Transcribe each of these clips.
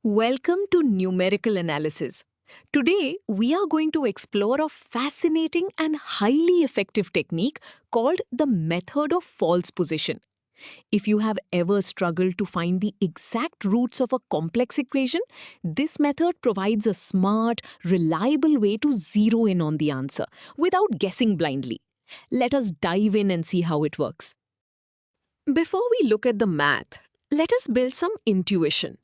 Welcome to Numerical Analysis. Today, we are going to explore a fascinating and highly effective technique called the method of false position. If you have ever struggled to find the exact roots of a complex equation, this method provides a smart, reliable way to zero in on the answer without guessing blindly. Let us dive in and see how it works. Before we look at the math, let us build some intuition.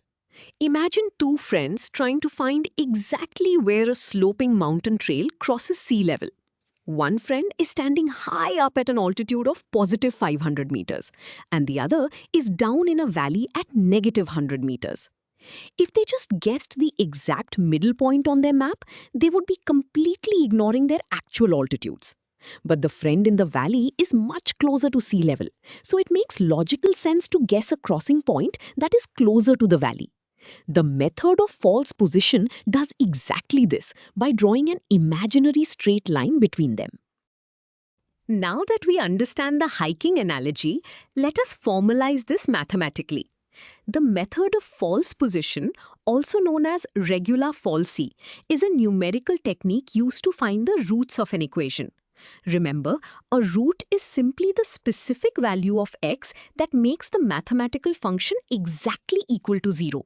Imagine two friends trying to find exactly where a sloping mountain trail crosses sea level. One friend is standing high up at an altitude of positive 500 meters, and the other is down in a valley at negative 100 meters. If they just guessed the exact middle point on their map, they would be completely ignoring their actual altitudes. But the friend in the valley is much closer to sea level, so it makes logical sense to guess a crossing point that is closer to the valley. The method of false position does exactly this by drawing an imaginary straight line between them. Now that we understand the hiking analogy, let us formalize this mathematically. The method of false position, also known as regula falsi, is a numerical technique used to find the roots of an equation. Remember, a root is simply the specific value of x that makes the mathematical function exactly equal to 0.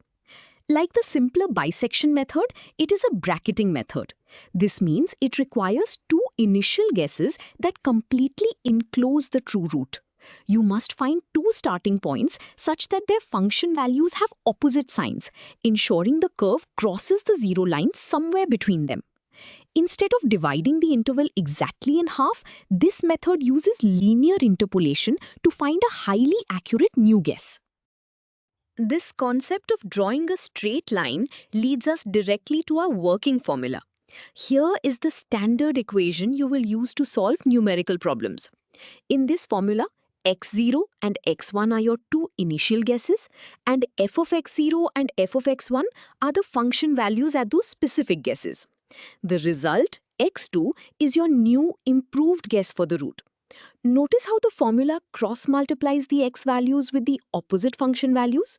Like the simpler bisection method, it is a bracketing method. This means it requires two initial guesses that completely enclose the true root. You must find two starting points such that their function values have opposite signs, ensuring the curve crosses the zero line somewhere between them. Instead of dividing the interval exactly in half, this method uses linear interpolation to find a highly accurate new guess. This concept of drawing a straight line leads us directly to our working formula. Here is the standard equation you will use to solve numerical problems. In this formula, x0 and x1 are your two initial guesses, and f of x0 and f of x1 are the function values at those specific guesses. The result, x2, is your new improved guess for the root. Notice how the formula cross-multiplies the x values with the opposite function values.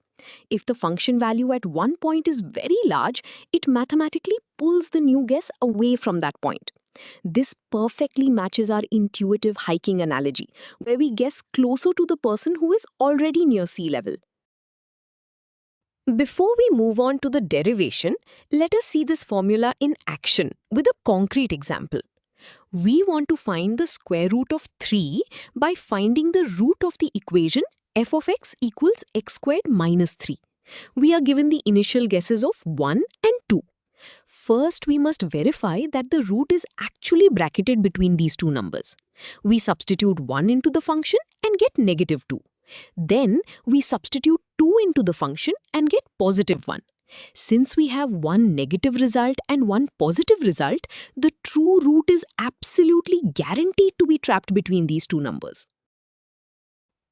If the function value at one point is very large, it mathematically pulls the new guess away from that point. This perfectly matches our intuitive hiking analogy, where we guess closer to the person who is already near sea level. Before we move on to the derivation, let us see this formula in action with a concrete example. We want to find the square root of 3 by finding the root of the equation f of x equals x squared minus 3. We are given the initial guesses of 1 and 2. First, we must verify that the root is actually bracketed between these two numbers. We substitute 1 into the function and get negative 2. Then, we substitute 2 into the function and get positive 1. Since we have one negative result and one positive result, the true root is absolutely guaranteed to be trapped between these two numbers.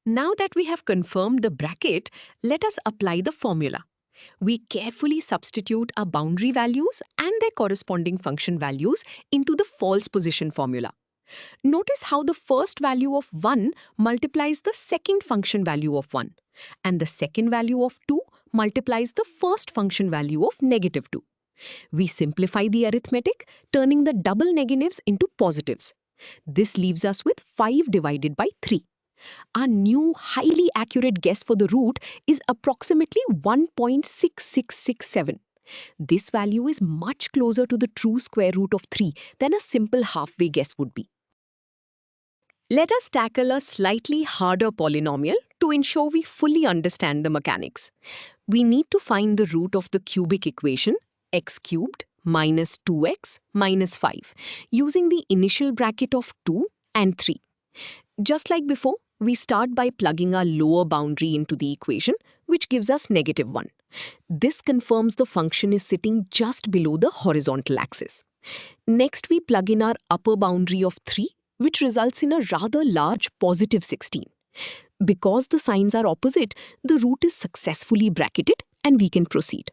Now that we have confirmed the bracket, let us apply the formula. We carefully substitute our boundary values and their corresponding function values into the false position formula. Notice how the first value of 1 multiplies the second function value of 1, and the second value of 2 multiplies the first function value of negative 2. We simplify the arithmetic, turning the double negatives into positives. This leaves us with 5 divided by 3. Our new highly accurate guess for the root is approximately 1.6667. This value is much closer to the true square root of 3 than a simple halfway guess would be. Let us tackle a slightly harder polynomial to ensure we fully understand the mechanics. We need to find the root of the cubic equation x cubed minus 2x minus 5 using the initial bracket of 2 and 3. Just like before, we start by plugging our lower boundary into the equation, which gives us negative 1. This confirms the function is sitting just below the horizontal axis. Next, we plug in our upper boundary of 3, which results in a rather large positive 16. Because the signs are opposite, the root is successfully bracketed and we can proceed.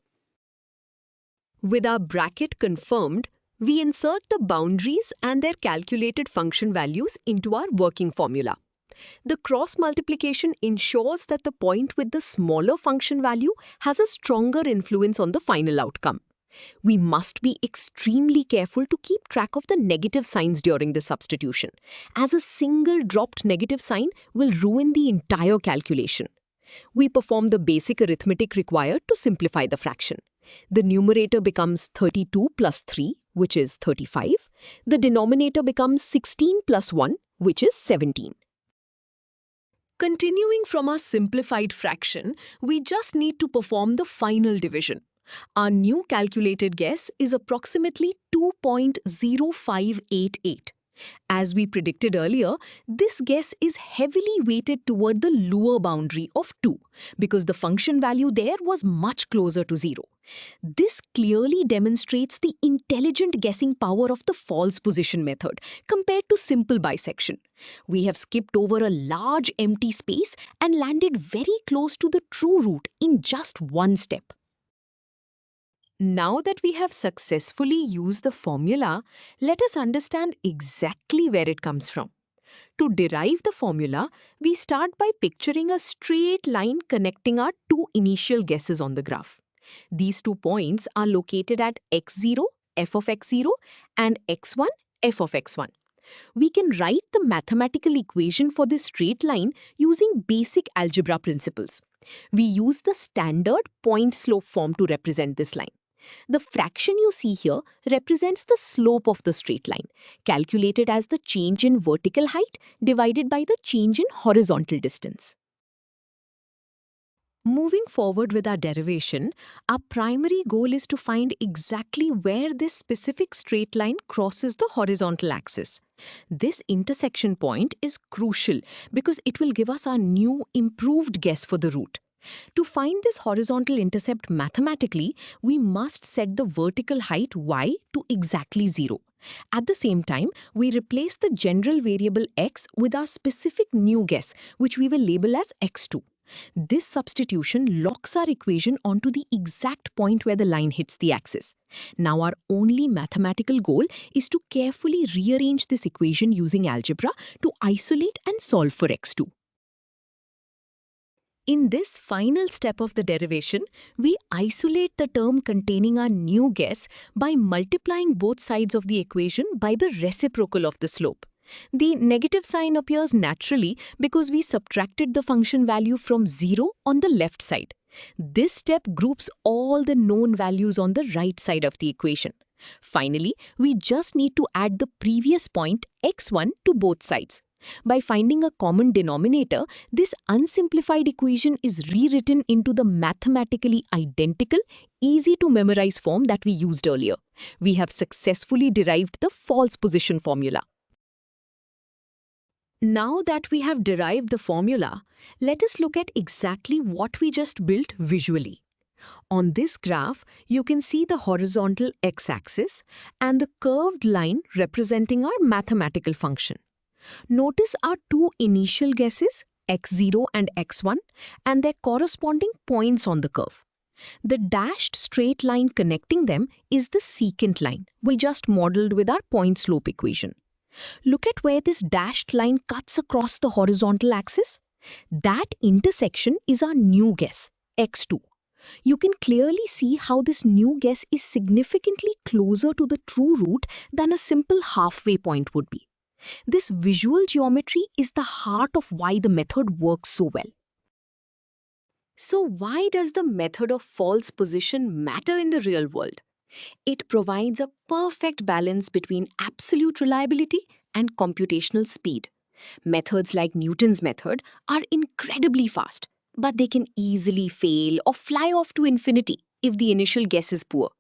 With our bracket confirmed, we insert the boundaries and their calculated function values into our working formula. The cross multiplication ensures that the point with the smaller function value has a stronger influence on the final outcome. We must be extremely careful to keep track of the negative signs during the substitution, as a single dropped negative sign will ruin the entire calculation. We perform the basic arithmetic required to simplify the fraction. The numerator becomes 32 plus 3, which is 35. The denominator becomes 16 plus 1, which is 17. Continuing from our simplified fraction, we just need to perform the final division. Our new calculated guess is approximately 2.0588. As we predicted earlier, this guess is heavily weighted toward the lower boundary of 2 because the function value there was much closer to 0. This clearly demonstrates the intelligent guessing power of the false position method compared to simple bisection. We have skipped over a large empty space and landed very close to the true root in just one step. Now that we have successfully used the formula, let us understand exactly where it comes from. To derive the formula, we start by picturing a straight line connecting our two initial guesses on the graph. These 2 points are located at x0, f of x0, and x1, f of x1. We can write the mathematical equation for this straight line using basic algebra principles. We use the standard point-slope form to represent this line. The fraction you see here represents the slope of the straight line, calculated as the change in vertical height divided by the change in horizontal distance. Moving forward with our derivation, our primary goal is to find exactly where this specific straight line crosses the horizontal axis. This intersection point is crucial because it will give us our new improved guess for the root. To find this horizontal intercept mathematically, we must set the vertical height y to exactly 0. At the same time, we replace the general variable x with our specific new guess, which we will label as x2. This substitution locks our equation onto the exact point where the line hits the axis. Now our only mathematical goal is to carefully rearrange this equation using algebra to isolate and solve for x2. In this final step of the derivation, we isolate the term containing our new guess by multiplying both sides of the equation by the reciprocal of the slope. The negative sign appears naturally because we subtracted the function value from 0 on the left side. This step groups all the known values on the right side of the equation. Finally, we just need to add the previous point x1 to both sides. By finding a common denominator, this unsimplified equation is rewritten into the mathematically identical, easy-to-memorize form that we used earlier. We have successfully derived the false position formula. Now that we have derived the formula, let us look at exactly what we just built visually. On this graph, you can see the horizontal x-axis and the curved line representing our mathematical function. Notice our two initial guesses, x0 and x1, and their corresponding points on the curve. The dashed straight line connecting them is the secant line we just modeled with our point-slope equation. Look at where this dashed line cuts across the horizontal axis. That intersection is our new guess, x2. You can clearly see how this new guess is significantly closer to the true root than a simple halfway point would be. This visual geometry is the heart of why the method works so well. So why does the method of false position matter in the real world? It provides a perfect balance between absolute reliability and computational speed. Methods like Newton's method are incredibly fast, but they can easily fail or fly off to infinity if the initial guess is poor.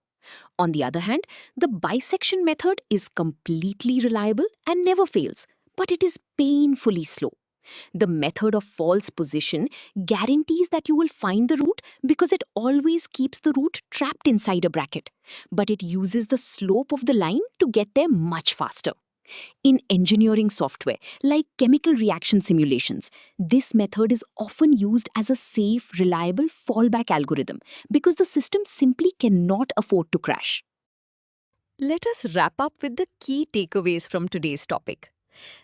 On the other hand, the bisection method is completely reliable and never fails, but it is painfully slow. The method of false position guarantees that you will find the root because it always keeps the root trapped inside a bracket, but it uses the slope of the line to get there much faster. In engineering software, like chemical reaction simulations, this method is often used as a safe, reliable fallback algorithm because the system simply cannot afford to crash. Let us wrap up with the key takeaways from today's topic.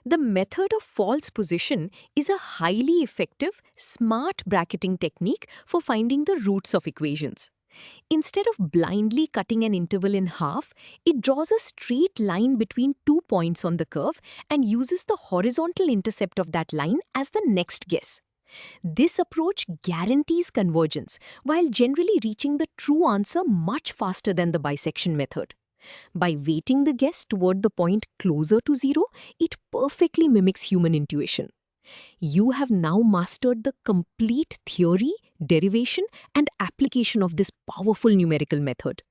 The method of false position is a highly effective, smart bracketing technique for finding the roots of equations. Instead of blindly cutting an interval in half, it draws a straight line between 2 points on the curve and uses the horizontal intercept of that line as the next guess. This approach guarantees convergence while generally reaching the true answer much faster than the bisection method. By weighting the guess toward the point closer to zero, it perfectly mimics human intuition. You have now mastered the complete theory, derivation, and application of this powerful numerical method.